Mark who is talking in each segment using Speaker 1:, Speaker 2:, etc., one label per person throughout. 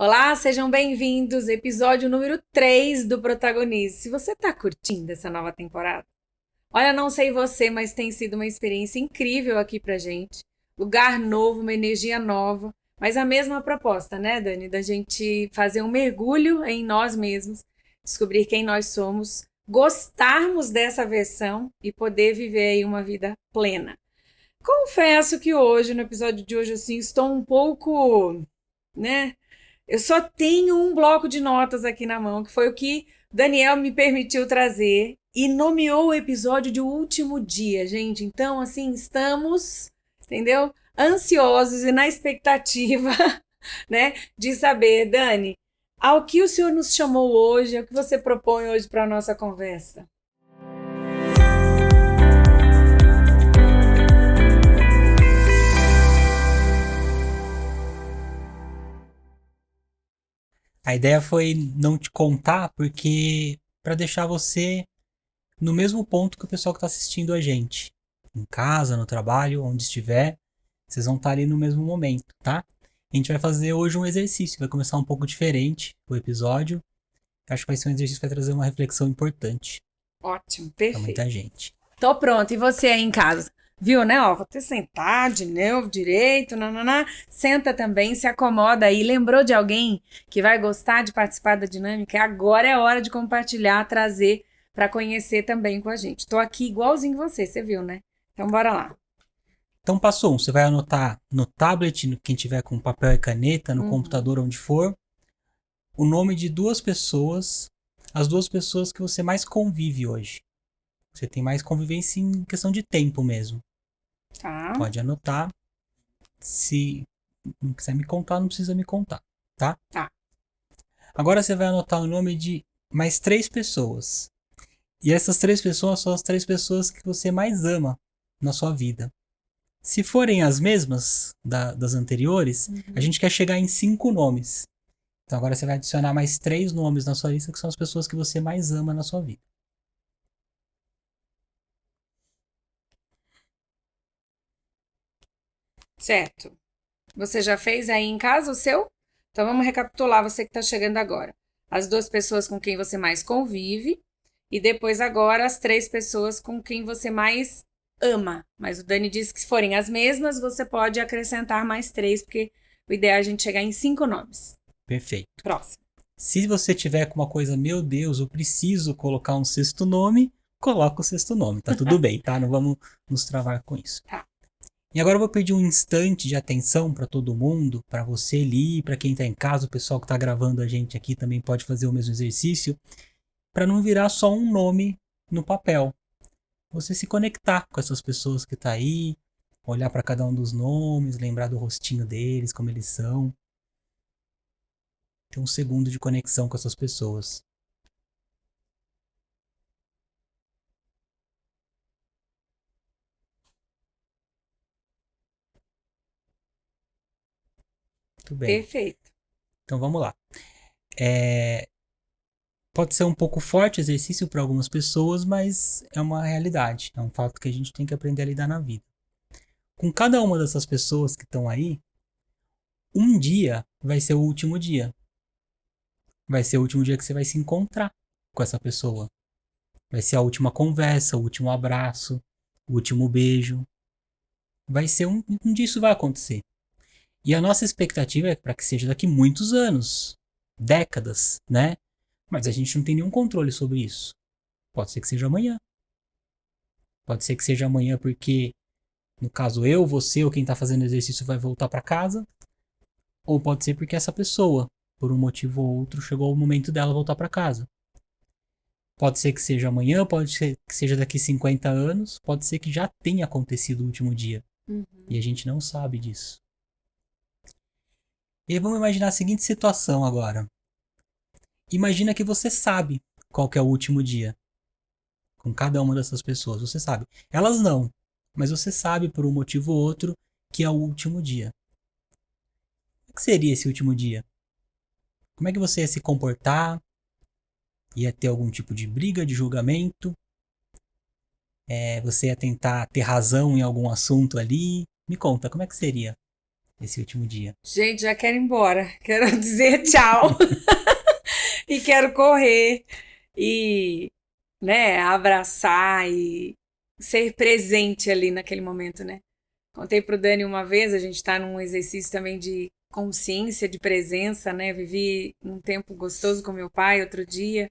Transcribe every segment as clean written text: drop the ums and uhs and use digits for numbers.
Speaker 1: Olá, sejam bem-vindos, episódio número 3 do Protagonista. Se você tá curtindo essa nova temporada, olha, não sei você, mas tem sido uma experiência incrível aqui pra gente. Lugar novo, uma energia nova, mas a mesma proposta, né, Dani? Da gente fazer um mergulho em nós mesmos, descobrir quem nós somos, gostarmos dessa versão e poder viver aí uma vida plena. Confesso que hoje, no episódio de hoje, assim, estou um pouco, né? Eu só tenho um bloco de notas aqui na mão, que foi o que Daniel me permitiu trazer e nomeou o episódio de O Último Dia, gente. Então, assim, estamos, entendeu? Ansiosos e na expectativa, né, de saber, Dani, ao que o senhor nos chamou hoje, o que você propõe hoje para a nossa conversa?
Speaker 2: A ideia foi não te contar porque para deixar você no mesmo ponto que o pessoal que está assistindo a gente. Em casa, no trabalho, onde estiver, vocês vão estar ali no mesmo momento, tá? A gente vai fazer hoje um exercício, vai começar um pouco diferente o episódio. Acho que vai ser um exercício que vai trazer uma reflexão importante
Speaker 1: Ótimo,
Speaker 2: para
Speaker 1: perfeito.
Speaker 2: muita gente.
Speaker 1: Tô pronto. E você aí em casa? Viu, né? Ó, vou te sentar de novo, direito, nananá. Senta também, se acomoda aí. Lembrou de alguém que vai gostar de participar da dinâmica? Agora é hora de compartilhar, trazer para conhecer também com a gente. Tô aqui igualzinho você viu, né? Então bora lá.
Speaker 2: Então, passo 1, você vai anotar no tablet, quem tiver com papel e caneta, no
Speaker 1: Uhum.
Speaker 2: computador, onde for, o nome de duas pessoas, as duas pessoas que você mais convive hoje. Você tem mais convivência em questão de tempo mesmo.
Speaker 1: Tá,
Speaker 2: Pode anotar. Se não quiser me contar, não precisa me contar, tá?
Speaker 1: tá.
Speaker 2: Agora você vai anotar o nome de mais três pessoas. E essas três pessoas são as três pessoas que você mais ama na sua vida. Se forem as mesmas das anteriores, a
Speaker 1: Uhum.
Speaker 2: gente quer chegar em 5 nomes. Então agora você vai adicionar mais 3 nomes na sua lista, que são as pessoas que você mais ama na sua vida.
Speaker 1: Certo. Você já fez aí em casa o seu? Então vamos recapitular, você que está chegando agora. As duas pessoas com quem você mais convive e depois agora as três pessoas com quem você mais ama. Mas o Dani disse que se forem as mesmas, você pode acrescentar mais três, porque o ideal é a gente chegar em 5 nomes.
Speaker 2: Perfeito.
Speaker 1: Próximo.
Speaker 2: Se você tiver com uma coisa, meu Deus, eu preciso colocar um sexto nome, coloca o sexto nome, tá tudo bem, tá? Não vamos nos travar com isso.
Speaker 1: Tá.
Speaker 2: E agora eu vou pedir um instante de atenção para todo mundo, para você ali, para quem está em casa, o pessoal que está gravando a gente aqui também pode fazer o mesmo exercício, para não virar só um nome no papel. Você se conectar com essas pessoas que tá aí, olhar para cada um dos nomes, lembrar do rostinho deles, como eles são. Ter um segundo de conexão com essas pessoas. Muito bem.
Speaker 1: Perfeito.
Speaker 2: Então vamos lá. É, pode ser um pouco forte o exercício para algumas pessoas, mas é uma realidade. É um fato que a gente tem que aprender a lidar na vida. Com cada uma dessas pessoas que estão aí, um dia vai ser o último dia. Vai ser o último dia que você vai se encontrar com essa pessoa. Vai ser a última conversa, o último abraço, o último beijo. Vai ser um dia isso vai acontecer. E a nossa expectativa é para que seja daqui muitos anos, décadas, né? Mas a gente não tem nenhum controle sobre isso. Pode ser que seja amanhã. Pode ser que seja amanhã porque, no caso, eu, você ou quem está fazendo exercício vai voltar para casa. Ou pode ser porque essa pessoa, por um motivo ou outro, chegou o momento dela voltar para casa. Pode ser que seja amanhã, pode ser que seja daqui 50 anos, pode ser que já tenha acontecido o último dia. E
Speaker 1: Uhum.
Speaker 2: a gente não sabe disso. E aí vamos imaginar a seguinte situação agora. Imagina que você sabe qual que é o último dia com cada uma dessas pessoas. Você sabe. Elas não, mas você sabe por um motivo ou outro que é o último dia. O que seria esse último dia? Como é que você ia se comportar? Ia ter algum tipo de briga, de julgamento? Você ia tentar ter razão em algum assunto ali? Me conta, como é que seria? esse último dia?
Speaker 1: Gente, já quero ir embora. Quero dizer tchau e quero correr e, né, abraçar e ser presente ali naquele momento, né? Contei pro Dani uma vez, a gente tá num exercício também de consciência, de presença, né? Vivi um tempo gostoso com meu pai outro dia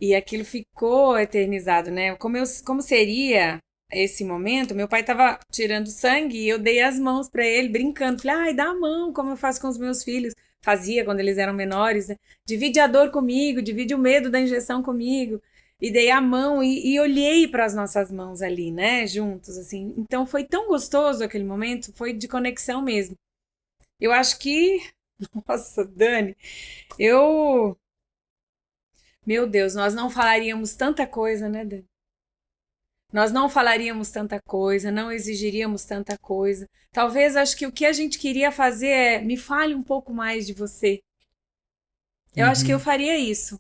Speaker 1: e aquilo ficou eternizado, né? Como seria esse momento? Meu pai tava tirando sangue e eu dei as mãos pra ele, brincando. Falei, ai, dá a mão, como eu faço com os meus filhos. Fazia quando eles eram menores, né? Divide a dor comigo, divide o medo da injeção comigo. E dei a mão e olhei para as nossas mãos ali, né? Juntos, assim. Então foi tão gostoso aquele momento, foi de conexão mesmo. Eu acho que. Nossa, Dani, eu. Meu Deus, nós não falaríamos tanta coisa, né, Dani? Nós não falaríamos tanta coisa, não exigiríamos tanta coisa. Talvez acho que o que a gente queria fazer é me fale um pouco mais de você. Eu acho que eu
Speaker 2: Uhum.
Speaker 1: faria isso.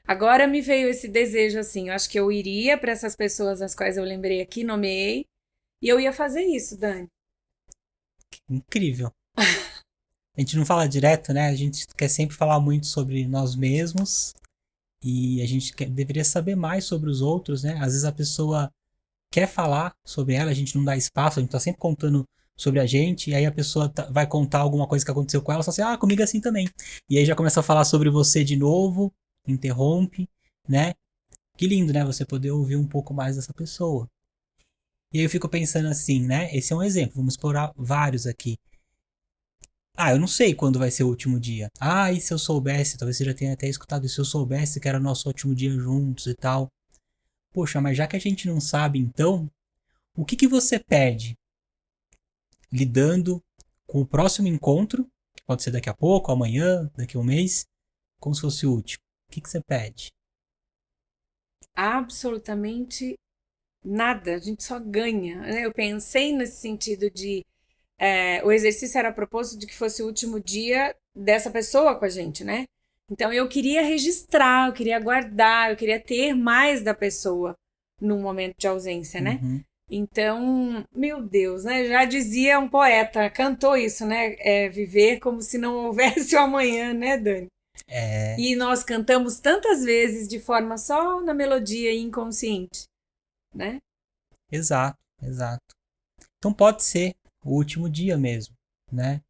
Speaker 1: Agora me veio esse desejo assim. Eu acho que eu iria para essas pessoas as quais eu lembrei aqui, nomeei, e eu ia fazer isso, Dani.
Speaker 2: Incrível. A gente não fala direto, né? A gente quer sempre falar muito sobre nós mesmos e a gente deveria saber mais sobre os outros, né? Às vezes a pessoa quer falar sobre ela, a gente não dá espaço, a gente tá sempre contando sobre a gente, e aí a pessoa vai contar alguma coisa que aconteceu com ela, só assim, ah, comigo é assim também. E aí já começa a falar sobre você de novo, interrompe, né? Que lindo, né? Você poder ouvir um pouco mais dessa pessoa. E aí eu fico pensando assim, né? Esse é um exemplo, vamos explorar vários aqui. Ah, eu não sei quando vai ser o último dia. Ah, e se eu soubesse, talvez você já tenha até escutado, e se eu soubesse que era o nosso último dia juntos e tal. Poxa, mas já que a gente não sabe, então, o que que você perde lidando com o próximo encontro, que pode ser daqui a pouco, amanhã, daqui a um mês, como se fosse o último? O que que você pede?
Speaker 1: Absolutamente nada, a gente só ganha, né? Eu pensei nesse sentido de o exercício era a propósito de que fosse o último dia dessa pessoa com a gente, né? Então eu queria registrar, eu queria guardar, eu queria ter mais da pessoa num momento de ausência, né?
Speaker 2: Uhum.
Speaker 1: Então, meu Deus, né? Já dizia um poeta, cantou isso, né? Viver como se não houvesse o amanhã, né, Dani?
Speaker 2: É,
Speaker 1: E nós cantamos tantas vezes de forma só na melodia e inconsciente, né?
Speaker 2: exato, exato. Então pode ser o último dia mesmo, né?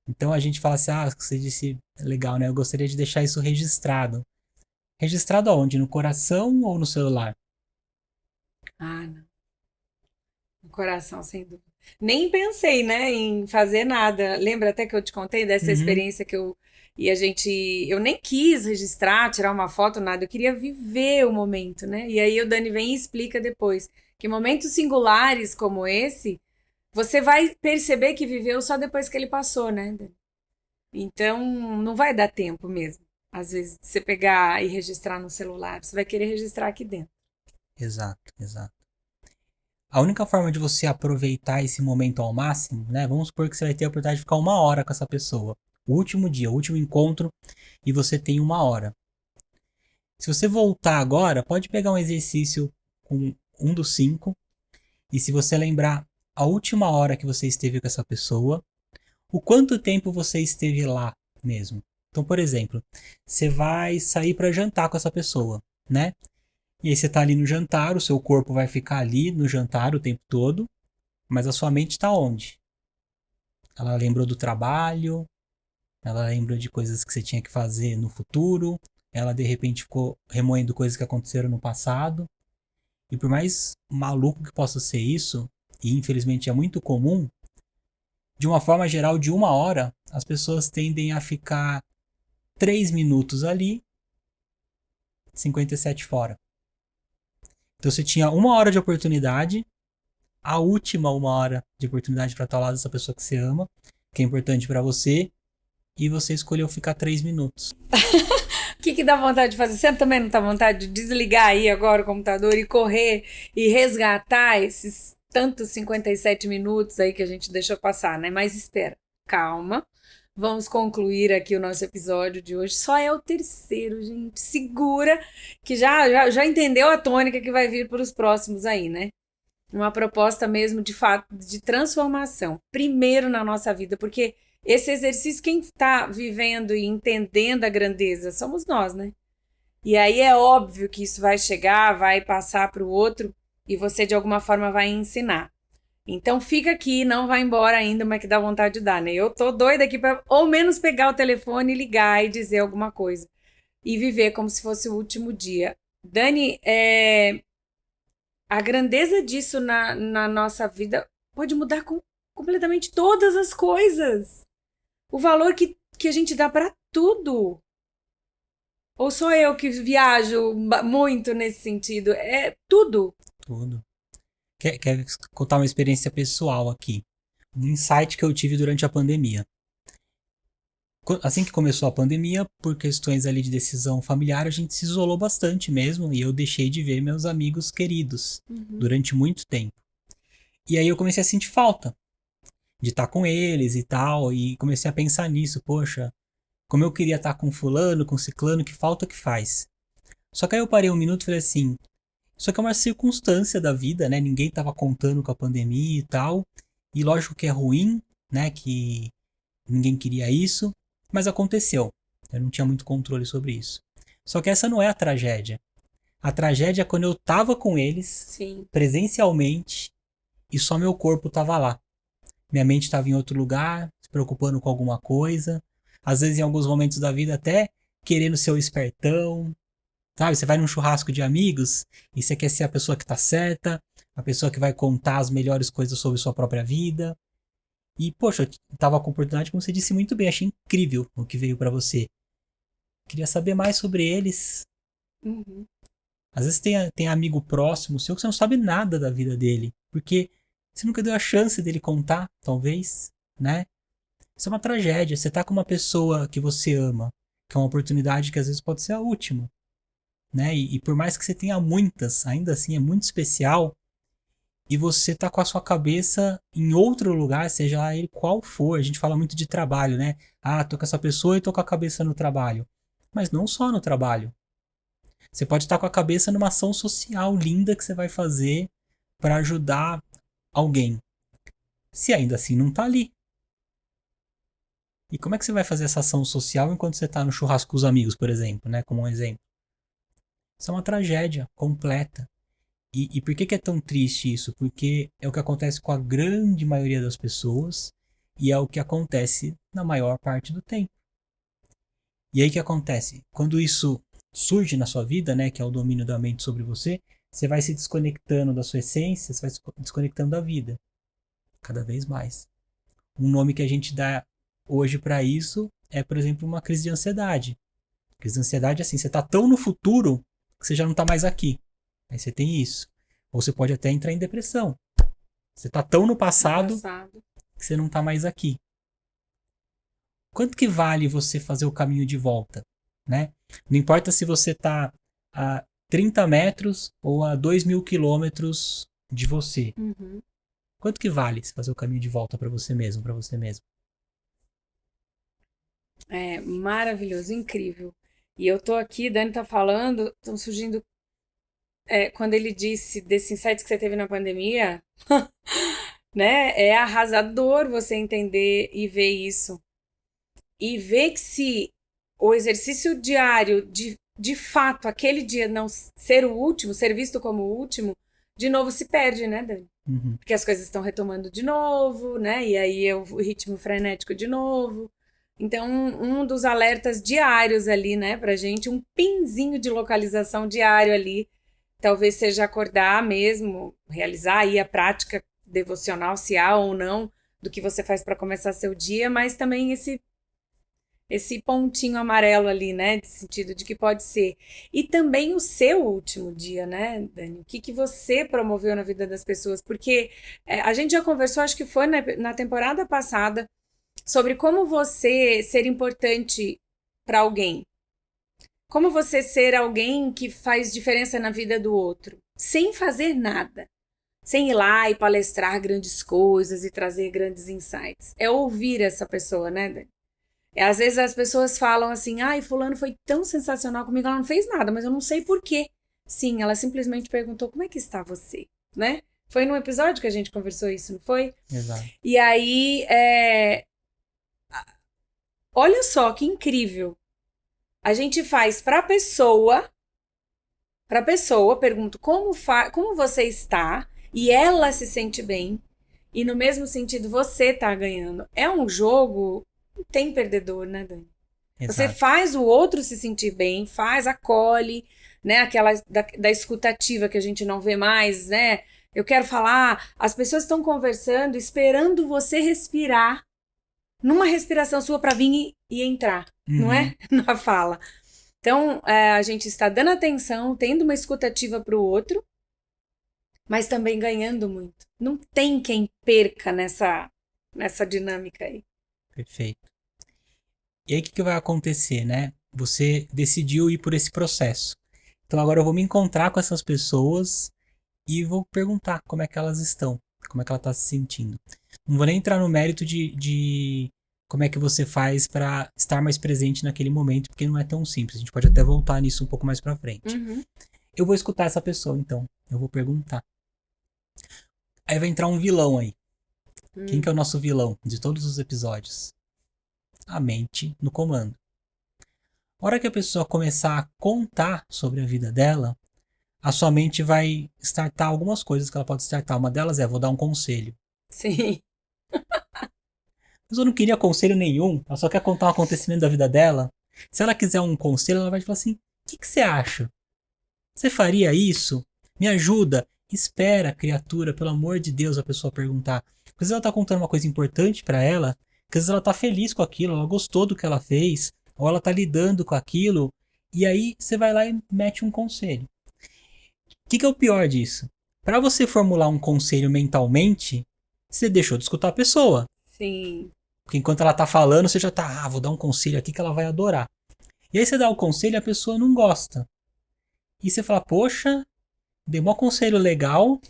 Speaker 2: Então a gente fala assim, ah, você disse legal, né? Eu gostaria de deixar isso registrado. Registrado aonde? No coração ou no celular?
Speaker 1: Ah, não. No coração, sem dúvida. Nem pensei, né, em fazer nada. Lembra até que eu te contei dessa
Speaker 2: Uhum.
Speaker 1: experiência que eu nem quis registrar, tirar uma foto, nada. Eu queria viver o momento, né? E aí o Dani vem e explica depois que momentos singulares como esse, você vai perceber que viveu só depois que ele passou, né, Dani? Então, não vai dar tempo mesmo. Às vezes, de você pegar e registrar no celular, você vai querer registrar aqui dentro.
Speaker 2: Exato, exato. A única forma de você aproveitar esse momento ao máximo, né? Vamos supor que você vai ter a oportunidade de ficar uma hora com essa pessoa. O último dia, o último encontro, e você tem uma hora. Se você voltar agora, pode pegar um exercício com um dos cinco, e se você lembrar a última hora que você esteve com essa pessoa, o quanto tempo você esteve lá mesmo. Então, por exemplo, você vai sair para jantar com essa pessoa, né? E aí você tá ali no jantar, o seu corpo vai ficar ali no jantar o tempo todo, mas a sua mente está onde? Ela lembrou do trabalho, ela lembrou de coisas que você tinha que fazer no futuro, ela de repente ficou remoendo coisas que aconteceram no passado. E por mais maluco que possa ser isso, e infelizmente é muito comum, de uma forma geral, de uma hora, as pessoas tendem a ficar 3 minutos ali, 57 fora. Então você tinha uma hora de oportunidade, a última uma hora de oportunidade para estar ao lado dessa pessoa que você ama, que é importante para você, e você escolheu ficar 3 minutos.
Speaker 1: O que dá vontade de fazer? Você também não tá vontade de desligar aí agora o computador e correr e resgatar esses tantos 57 minutos aí que a gente deixou passar, né? Mas espera, calma. Vamos concluir aqui o nosso episódio de hoje. Só é o terceiro, gente. Segura que já entendeu a tônica que vai vir para os próximos aí, né? uma proposta mesmo de fato de transformação, primeiro na nossa vida, porque esse exercício, quem está vivendo e entendendo a grandeza somos nós, né? E aí é óbvio que isso vai chegar, vai passar para o outro e você de alguma forma vai ensinar. Então fica aqui, não vai embora ainda, mas que dá vontade de dar, né? Eu tô doida aqui para ao menos pegar o telefone, ligar e dizer alguma coisa. E viver como se fosse o último dia. Dani, a grandeza disso na nossa vida pode mudar completamente todas as coisas. O valor que a gente dá para tudo. Ou sou eu que viajo muito nesse sentido? É tudo.
Speaker 2: Tudo. Quer contar uma experiência pessoal aqui? Um insight que eu tive durante a pandemia. Assim que começou a pandemia, por questões ali de decisão familiar, a gente se isolou bastante mesmo e eu deixei de ver meus amigos queridos durante muito tempo. E aí eu comecei a sentir falta de estar com eles e tal, e comecei a pensar nisso, poxa, como eu queria estar com fulano, com ciclano, que falta que faz. Só que aí eu parei um minuto e falei assim, isso aqui é uma circunstância da vida, né? Ninguém estava contando com a pandemia e tal, e lógico que é ruim, né, que ninguém queria isso, mas aconteceu. Eu não tinha muito controle sobre isso. Só que essa não é a tragédia. A tragédia é quando eu tava com eles,
Speaker 1: Sim.
Speaker 2: presencialmente, e só meu corpo tava lá. Minha mente estava em outro lugar, se preocupando com alguma coisa. Às vezes, em alguns momentos da vida, até querendo ser o espertão. Sabe? Você vai num churrasco de amigos e você quer ser a pessoa que tá certa, a pessoa que vai contar as melhores coisas sobre sua própria vida. E, poxa, eu tava com a oportunidade, como você disse muito bem, achei incrível o que veio pra você. Queria saber mais sobre eles. Às vezes tem amigo próximo seu que você não sabe nada da vida dele, porque você nunca deu a chance dele contar, talvez, né? Isso é uma tragédia. Você tá com uma pessoa que você ama, que é uma oportunidade que às vezes pode ser a última, né? E por mais que você tenha muitas, ainda assim é muito especial, e você tá com a sua cabeça em outro lugar, seja lá ele qual for. A gente fala muito de trabalho, né? Ah, tô com essa pessoa e tô com a cabeça no trabalho. Mas não só no trabalho. Você pode estar com a cabeça numa ação social linda que você vai fazer para ajudar alguém. Se ainda assim não tá ali. E como é que você vai fazer essa ação social enquanto você tá no churrasco com os amigos, por exemplo, né? Como um exemplo. Isso é uma tragédia completa. E por que é tão triste isso? Porque é o que acontece com a grande maioria das pessoas e é o que acontece na maior parte do tempo. E aí o que acontece? Quando isso surge na sua vida, né, que é o domínio da mente sobre você, você vai se desconectando da sua essência, você vai se desconectando da vida. Cada vez mais. Um nome que a gente dá hoje para isso é, por exemplo, uma crise de ansiedade. Crise de ansiedade é assim, você tá tão no futuro que você já não tá mais aqui. Aí você tem isso. Ou você pode até entrar em depressão. Você tá tão no passado que você não tá mais aqui. Quanto que vale você fazer o caminho de volta, né? Não importa se você tá a 30 metros ou a 2.000 quilômetros de você. Quanto que vale você fazer o caminho de volta para você mesmo, para você mesmo?
Speaker 1: É maravilhoso, incrível. E eu tô aqui, Dani tá falando, estão surgindo. Quando ele disse desse insight que você teve na pandemia, né? É arrasador você entender e ver isso. E ver que se o exercício diário, de fato, aquele dia não ser o último, ser visto como o último, de novo se perde, né, Dani? Porque as coisas estão retomando de novo, né? E aí é o ritmo frenético de novo. Então, um dos alertas diários ali, né, pra gente, um pinzinho de localização diário ali, talvez seja acordar mesmo, realizar aí a prática devocional, se há ou não, do que você faz para começar seu dia, mas também esse pontinho amarelo ali, né, de sentido de que pode ser. E também o seu último dia, né, Dani? O que você promoveu na vida das pessoas? Porque a gente já conversou, acho que foi na temporada passada, sobre como você ser importante para alguém. Como você ser alguém que faz diferença na vida do outro, sem fazer nada. Sem ir lá e palestrar grandes coisas e trazer grandes insights. É ouvir essa pessoa, né, Dani? Às vezes as pessoas falam assim, ai, fulano foi tão sensacional comigo, ela não fez nada, mas eu não sei por quê. Sim, ela simplesmente perguntou, como é que está você? Né? Foi num episódio que a gente conversou isso, não foi?
Speaker 2: Exato.
Speaker 1: E aí, olha só que incrível. A gente faz para a pessoa, pergunto como você está, e ela se sente bem, e no mesmo sentido você tá ganhando. É um jogo, não tem perdedor, né, Dani? Você
Speaker 2: Exato.
Speaker 1: faz o outro se sentir bem, acolhe, né? Aquela da escutativa que a gente não vê mais, né? Eu quero falar, as pessoas estão conversando, esperando você respirar, numa respiração sua para vir e entrar, não é?
Speaker 2: Uhum.
Speaker 1: Na fala. Então, a gente está dando atenção, tendo uma escutativa para o outro, mas também ganhando muito. Não tem quem perca nessa dinâmica aí.
Speaker 2: Perfeito. E aí, o que vai acontecer, né? Você decidiu ir por esse processo. Então, agora eu vou me encontrar com essas pessoas e vou perguntar como é que elas estão, como é que ela está se sentindo. Não vou nem entrar no mérito de como é que você faz para estar mais presente naquele momento, porque não é tão simples. A gente pode até voltar nisso um pouco mais para frente.
Speaker 1: Uhum.
Speaker 2: Eu vou escutar essa pessoa, então. Eu vou perguntar. Aí vai entrar um vilão aí. Quem que é o nosso vilão de todos os episódios? A mente no comando. A hora que a pessoa começar a contar sobre a vida dela, a sua mente vai startar algumas coisas que ela pode startar. Uma delas é, vou dar um conselho.
Speaker 1: Sim.
Speaker 2: A pessoa não queria conselho nenhum, ela só quer contar um acontecimento da vida dela. Se ela quiser um conselho, ela vai falar assim, o que você acha? Você faria isso? Me ajuda? Espera, criatura, pelo amor de Deus, a pessoa perguntar. Às vezes ela tá contando uma coisa importante pra ela, que às vezes ela tá feliz com aquilo, ela gostou do que ela fez, ou ela tá lidando com aquilo, e aí você vai lá e mete um conselho. O que é o pior disso? Para você formular um conselho mentalmente, você deixou de escutar a pessoa.
Speaker 1: Sim.
Speaker 2: Porque enquanto ela tá falando, você já tá, vou dar um conselho aqui que ela vai adorar. E aí você dá o conselho e a pessoa não gosta. E você fala, poxa, dei um conselho legal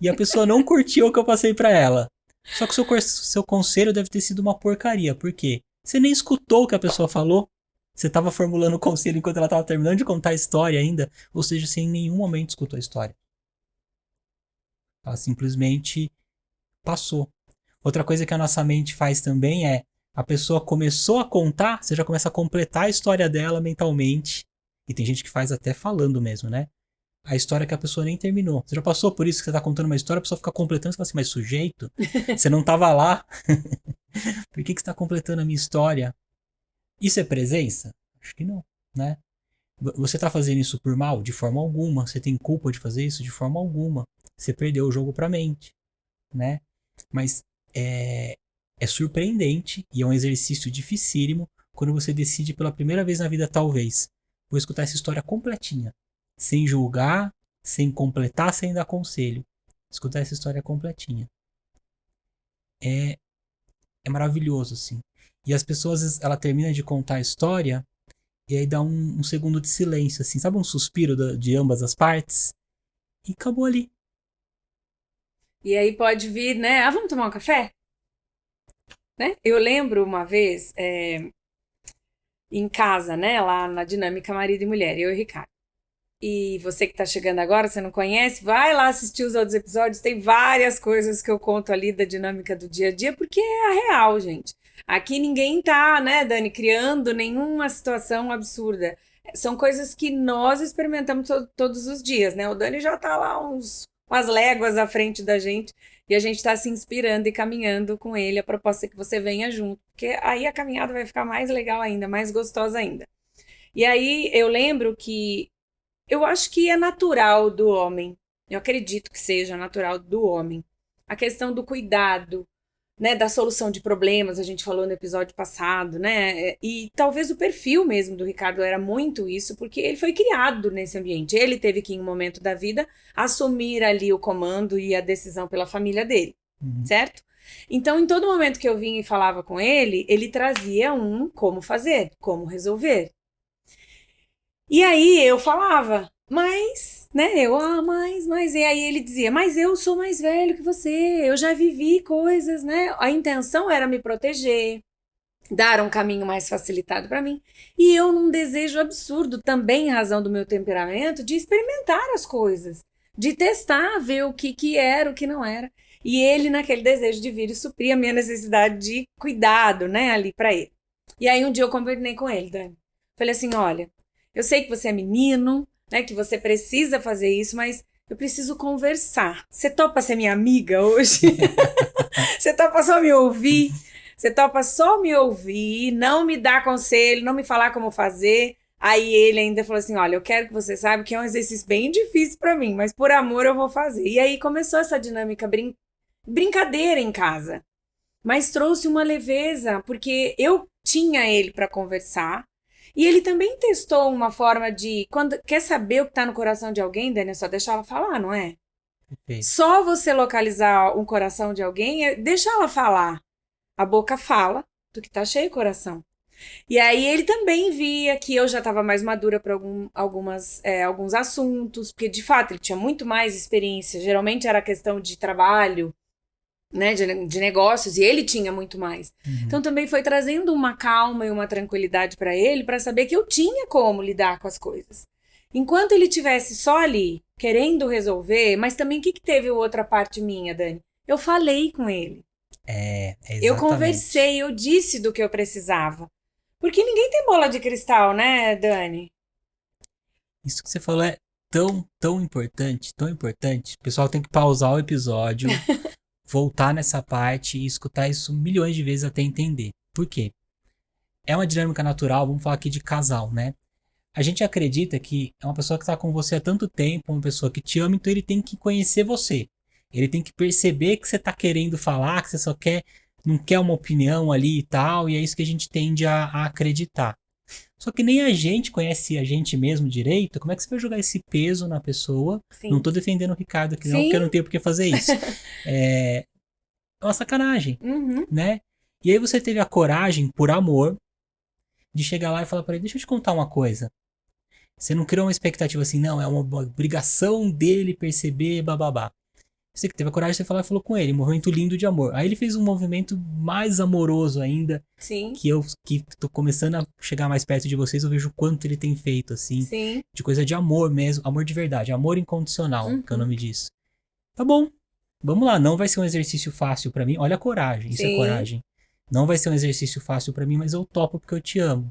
Speaker 2: e a pessoa não curtiu o que eu passei para ela. Só que o seu conselho deve ter sido uma porcaria. Por quê? Você nem escutou o que a pessoa falou. Você estava formulando o conselho enquanto ela estava terminando de contar a história ainda. Ou seja, você em nenhum momento escutou a história. Ela simplesmente passou. Outra coisa que a nossa mente faz também é, a pessoa começou a contar, você já começa a completar a história dela mentalmente. E tem gente que faz até falando mesmo, né? A história que a pessoa nem terminou. Você já passou por isso que você tá contando uma história, a pessoa fica completando, você fala assim, mas sujeito, você não tava lá. Por que você tá completando a minha história? Isso é presença? Acho que não, né? Você tá fazendo isso por mal? De forma alguma. Você tem culpa de fazer isso? De forma alguma. Você perdeu o jogo pra mente, né? Mas é surpreendente e é um exercício dificílimo quando você decide pela primeira vez na vida, talvez, vou escutar essa história completinha, sem julgar, sem completar, sem dar conselho. Escutar essa história completinha. É maravilhoso, assim. E as pessoas, ela termina de contar a história e aí dá um segundo de silêncio, assim, sabe um suspiro de ambas as partes? E acabou ali.
Speaker 1: E aí pode vir, né? Ah, vamos tomar um café? Né? Eu lembro uma vez, em casa, né? Lá na dinâmica marido e mulher, eu e o Ricardo. E você que tá chegando agora, você não conhece, vai lá assistir os outros episódios. Tem várias coisas que eu conto ali da dinâmica do dia a dia, porque é a real, gente. Aqui ninguém tá, né, Dani, criando nenhuma situação absurda. São coisas que nós experimentamos todos os dias, né? O Dani já tá lá umas léguas à frente da gente e a gente tá se inspirando e caminhando com ele. A proposta é que você venha junto, porque aí a caminhada vai ficar mais legal ainda, mais gostosa ainda. E aí eu lembro que eu acho que é natural do homem. Eu acredito que seja natural do homem. A questão do cuidado, né, da solução de problemas, a gente falou no episódio passado, né? E talvez o perfil mesmo do Ricardo era muito isso, porque ele foi criado nesse ambiente. Ele teve que, em um momento da vida, assumir ali o comando e a decisão pela família dele,
Speaker 2: Uhum.
Speaker 1: certo? Então, em todo momento que eu vinha e falava com ele trazia como fazer, como resolver. E aí eu falava, mas, né, mas, e aí ele dizia, mas eu sou mais velho que você, eu já vivi coisas, né? A intenção era me proteger, dar um caminho mais facilitado para mim. E eu num desejo absurdo, também em razão do meu temperamento, de experimentar as coisas. de testar, ver o que era, o que não era. E ele naquele desejo de vir e suprir a minha necessidade de cuidado, né, ali pra ele. E aí um dia eu combinei com ele, Dani. Falei assim, olha, eu sei que você é menino, né, que você precisa fazer isso, mas eu preciso conversar. Você topa ser minha amiga hoje? Você topa só me ouvir? Você topa só me ouvir, não me dar conselho, não me falar como fazer? Aí ele ainda falou assim, olha, eu quero que você saiba que é um exercício bem difícil pra mim, mas por amor eu vou fazer. E aí começou essa dinâmica brincadeira em casa. Mas trouxe uma leveza, porque eu tinha ele pra conversar. E ele também testou uma forma de, quando quer saber o que tá no coração de alguém, Dani, é só deixar ela falar, não é?
Speaker 2: Perfeito.
Speaker 1: Só você localizar um coração de alguém é deixar ela falar. A boca fala do que tá cheio o coração. E aí ele também via que eu já estava mais madura para alguns assuntos, porque de fato ele tinha muito mais experiência. Geralmente era questão de trabalho, né, de negócios, e ele tinha muito mais. Então também foi trazendo uma calma e uma tranquilidade para ele, para saber que eu tinha como lidar com as coisas. Enquanto ele tivesse só ali, querendo resolver, mas também o que teve outra parte minha, Dani? Eu falei com ele. Eu
Speaker 2: Exatamente.
Speaker 1: conversei, eu disse do que eu precisava. Porque ninguém tem bola de cristal, né, Dani?
Speaker 2: Isso que você falou é tão importante, tão importante. O pessoal tem que pausar o episódio, voltar nessa parte e escutar isso milhões de vezes até entender. Por quê? É uma dinâmica natural, vamos falar aqui de casal, né? A gente acredita que é uma pessoa que está com você há tanto tempo, uma pessoa que te ama, então ele tem que conhecer você. Ele tem que perceber que você está querendo falar, que você só quer, não quer uma opinião ali e tal, e é isso que a gente tende a acreditar. Só que nem a gente conhece a gente mesmo direito, como é que você vai jogar esse peso na pessoa?
Speaker 1: Sim.
Speaker 2: Não tô defendendo o Ricardo aqui não,
Speaker 1: Sim.
Speaker 2: porque eu não tenho por que fazer isso. É uma sacanagem, né? E aí você teve a coragem, por amor, de chegar lá e falar pra ele, deixa eu te contar uma coisa. Você não criou uma expectativa assim, não, é uma obrigação dele perceber, bababá. Você que teve a coragem de falar e falou com ele, um movimento lindo de amor. Aí ele fez um movimento mais amoroso ainda,
Speaker 1: Sim.
Speaker 2: que eu que tô começando a chegar mais perto de vocês, eu vejo o quanto ele tem feito, assim,
Speaker 1: Sim.
Speaker 2: de coisa de amor mesmo, amor de verdade, amor incondicional, que é o nome disso. Tá bom, vamos lá, não vai ser um exercício fácil pra mim, olha a coragem, isso é
Speaker 1: Sim.
Speaker 2: coragem. Não vai ser um exercício fácil pra mim, mas eu topo porque eu te amo.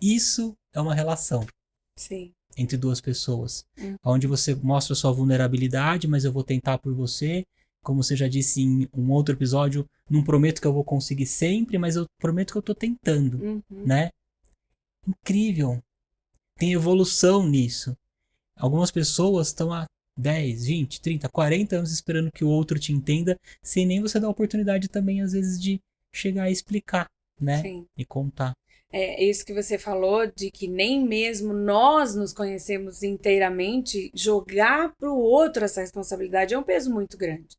Speaker 2: Isso é uma relação.
Speaker 1: Sim.
Speaker 2: Entre duas pessoas, onde você mostra sua vulnerabilidade, mas eu vou tentar por você, como você já disse em um outro episódio, não prometo que eu vou conseguir sempre, mas eu prometo que eu tô tentando, né? Incrível, tem evolução nisso. Algumas pessoas estão há 10, 20, 30, 40 anos esperando que o outro te entenda, sem nem você dar a oportunidade também às vezes de chegar a explicar, né?
Speaker 1: Sim.
Speaker 2: E contar.
Speaker 1: É isso que você falou, de que nem mesmo nós nos conhecemos inteiramente, jogar para o outro essa responsabilidade é um peso muito grande.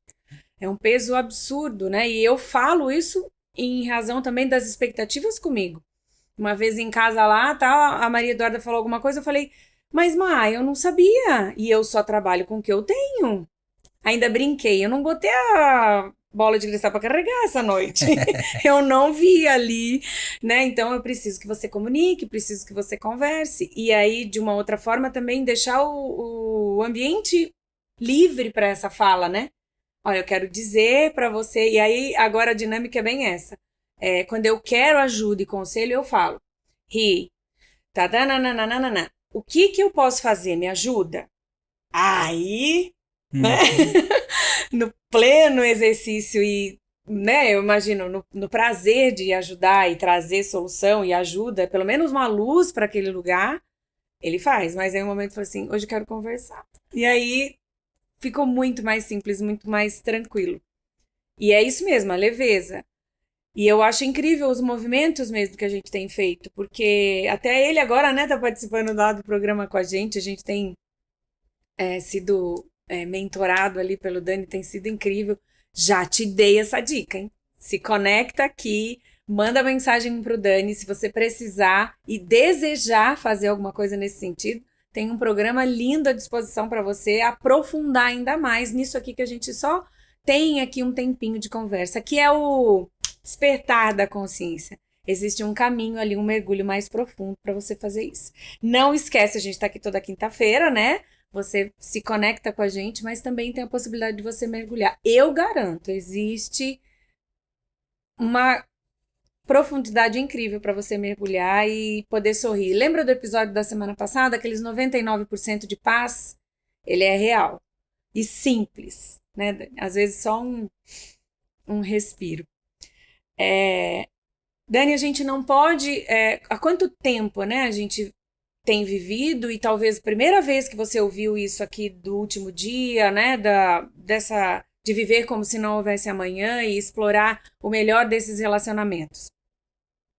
Speaker 1: É um peso absurdo, né? E eu falo isso em razão também das expectativas comigo. Uma vez em casa lá, tá, a Maria Eduarda falou alguma coisa, eu falei, mas Má, eu não sabia. E eu só trabalho com o que eu tenho. Ainda brinquei, eu não botei a bola de cristal para carregar essa noite. Eu não vi ali, né? Então eu preciso que você comunique, preciso que você converse. E aí, de uma outra forma, também deixar o ambiente livre para essa fala, né? Olha, eu quero dizer para você. E aí, agora a dinâmica é bem essa. Quando eu quero ajuda e conselho, eu falo. Ri, tá, nananana. O que eu posso fazer? Me ajuda? Aí, né? No pleno exercício e, né, eu imagino, no prazer de ajudar e trazer solução e ajuda, pelo menos uma luz para aquele lugar, ele faz. Mas aí um momento falou assim, hoje eu quero conversar. E aí ficou muito mais simples, muito mais tranquilo. E é isso mesmo, a leveza. E eu acho incrível os movimentos mesmo que a gente tem feito, porque até ele agora, né, tá participando lá do programa com a gente tem sido mentorado ali pelo Dani, tem sido incrível. Já te dei essa dica, hein? Se conecta aqui, manda mensagem pro Dani, se você precisar e desejar fazer alguma coisa nesse sentido, tem um programa lindo à disposição para você aprofundar ainda mais nisso aqui que a gente só tem aqui um tempinho de conversa, que é o despertar da consciência. Existe um caminho ali, um mergulho mais profundo para você fazer isso. Não esquece, a gente tá aqui toda quinta-feira, né? você se conecta com a gente, mas também tem a possibilidade de você mergulhar. Eu garanto, existe uma profundidade incrível para você mergulhar e poder sorrir. Lembra do episódio da semana passada? Aqueles 99% de paz? Ele é real e simples, né? Dani? Às vezes só um respiro. Dani, a gente não pode... há quanto tempo, né, a gente tem vivido, e talvez a primeira vez que você ouviu isso aqui do último dia, né, de viver como se não houvesse amanhã e explorar o melhor desses relacionamentos.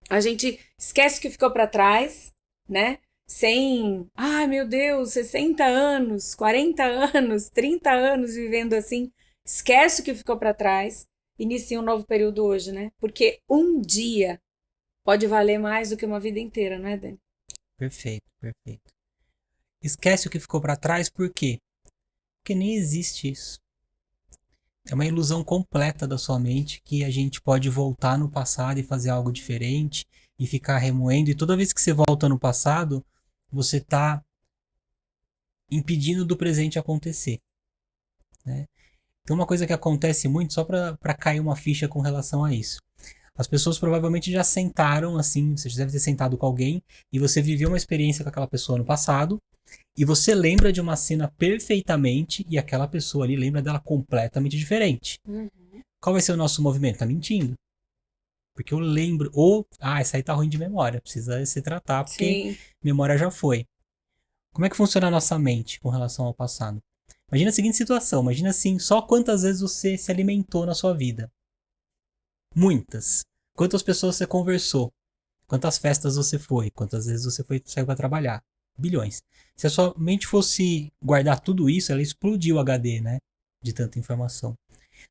Speaker 1: A gente esquece o que ficou para trás, né? Sem, ai meu Deus, 60 anos, 40 anos, 30 anos vivendo assim, esquece o que ficou para trás, inicia um novo período hoje, né? Porque um dia pode valer mais do que uma vida inteira, não é, Dani?
Speaker 2: Perfeito, perfeito. Esquece o que ficou pra trás, por quê? Porque nem existe isso. É uma ilusão completa da sua mente que a gente pode voltar no passado e fazer algo diferente e ficar remoendo. E toda vez que você volta no passado, você está impedindo do presente acontecer, né? Então, uma coisa que acontece muito, só para cair uma ficha com relação a isso. As pessoas provavelmente já sentaram assim, você já deve ter sentado com alguém e você viveu uma experiência com aquela pessoa no passado e você lembra de uma cena perfeitamente e aquela pessoa ali lembra dela completamente diferente. Qual vai ser o nosso movimento? Tá mentindo. Porque eu lembro, ou, essa aí tá ruim de memória, precisa se tratar porque
Speaker 1: Sim.
Speaker 2: memória já foi. Como é que funciona a nossa mente com relação ao passado? Imagina a seguinte situação, imagina assim, só quantas vezes você se alimentou na sua vida. Muitas. Quantas pessoas você conversou? Quantas festas você foi? Quantas vezes você saiu para trabalhar? Bilhões. Se a sua mente fosse guardar tudo isso, ela explodiu o HD, né? De tanta informação.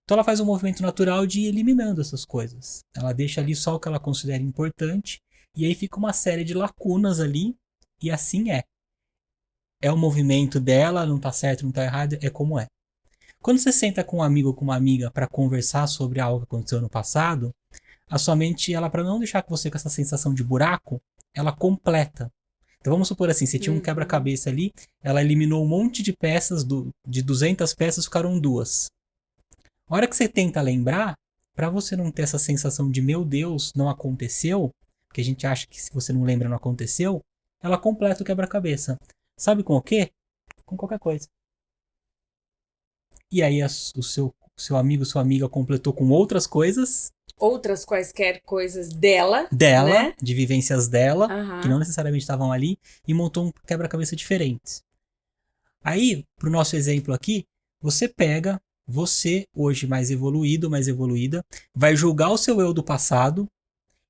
Speaker 2: Então ela faz um movimento natural de ir eliminando essas coisas. Ela deixa ali só o que ela considera importante e aí fica uma série de lacunas ali e assim é. É o movimento dela, não tá certo, não tá errado, é como é. Quando você senta com um amigo ou com uma amiga para conversar sobre algo que aconteceu no passado, a sua mente, ela para não deixar você com essa sensação de buraco, ela completa. Então vamos supor assim, você tinha um quebra-cabeça ali, ela eliminou um monte de peças, de 200 peças ficaram 2. A hora que você tenta lembrar, para você não ter essa sensação de meu Deus, não aconteceu, porque a gente acha que se você não lembra não aconteceu, ela completa o quebra-cabeça. Sabe com o quê? Com qualquer coisa. E aí o seu amigo, sua amiga completou com outras coisas.
Speaker 1: Outras quaisquer coisas dela, né?
Speaker 2: De vivências dela, que não
Speaker 1: Aham.
Speaker 2: necessariamente estavam ali, e montou um quebra-cabeça diferente. Aí, pro nosso exemplo aqui, você pega, você hoje mais evoluído, mais evoluída, vai julgar o seu eu do passado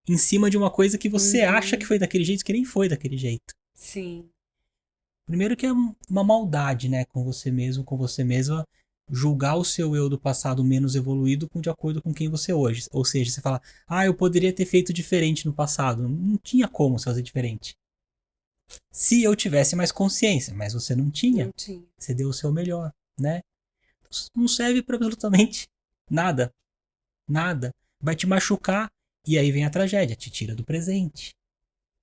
Speaker 2: em cima de uma coisa que você acha que foi daquele jeito, que nem foi daquele jeito.
Speaker 1: Sim.
Speaker 2: Primeiro que é uma maldade, né, com você mesmo, com você mesma, julgar o seu eu do passado menos evoluído de acordo com quem você é hoje. Ou seja, você fala, eu poderia ter feito diferente no passado. Não tinha como você fazer diferente. Se eu tivesse mais consciência, mas você não tinha.
Speaker 1: Não tinha.
Speaker 2: Você deu o seu melhor, né? Não serve para absolutamente nada. Nada. Vai te machucar e aí vem a tragédia, te tira do presente,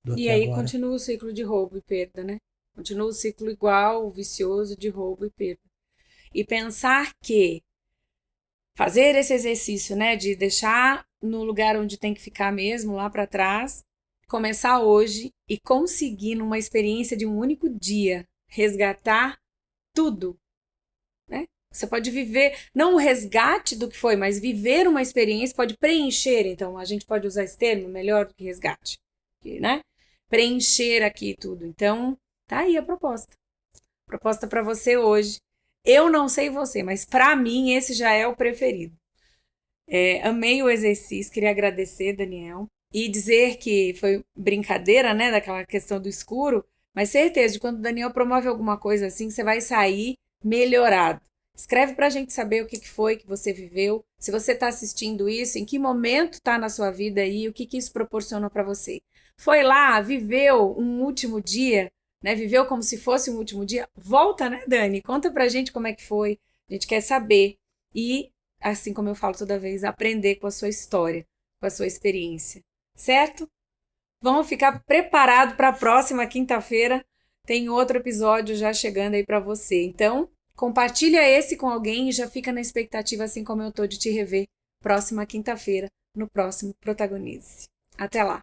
Speaker 2: do
Speaker 1: E
Speaker 2: aqui e
Speaker 1: aí
Speaker 2: agora.
Speaker 1: continua o ciclo de roubo e perda, né? Continua o ciclo igual, vicioso de roubo e perda. E pensar que fazer esse exercício, né, de deixar no lugar onde tem que ficar mesmo, lá para trás, começar hoje e conseguir numa experiência de um único dia resgatar tudo, né? Você pode viver, não o resgate do que foi, mas viver uma experiência pode preencher, então a gente pode usar esse termo melhor do que resgate, né? Preencher aqui tudo. Então, tá aí a proposta. Proposta para você hoje. Eu não sei você, mas para mim esse já é o preferido. Amei o exercício, queria agradecer, Daniel, e dizer que foi brincadeira, né, daquela questão do escuro, mas certeza de quando o Daniel promove alguma coisa assim, você vai sair melhorado. Escreve pra gente saber o que foi que você viveu, se você está assistindo isso, em que momento está na sua vida aí, o que isso proporcionou para você. Foi lá, viveu um último dia, né? Viveu como se fosse um último dia. Volta, né, Dani? Conta pra gente como é que foi. A gente quer saber. E, assim como eu falo toda vez, aprender com a sua história, com a sua experiência. Certo? Vamos ficar preparados para a próxima quinta-feira. tem outro episódio já chegando aí pra você. Então, compartilha esse com alguém e já fica na expectativa, assim como eu tô, de te rever próxima quinta-feira, no próximo Protagonize. Até lá!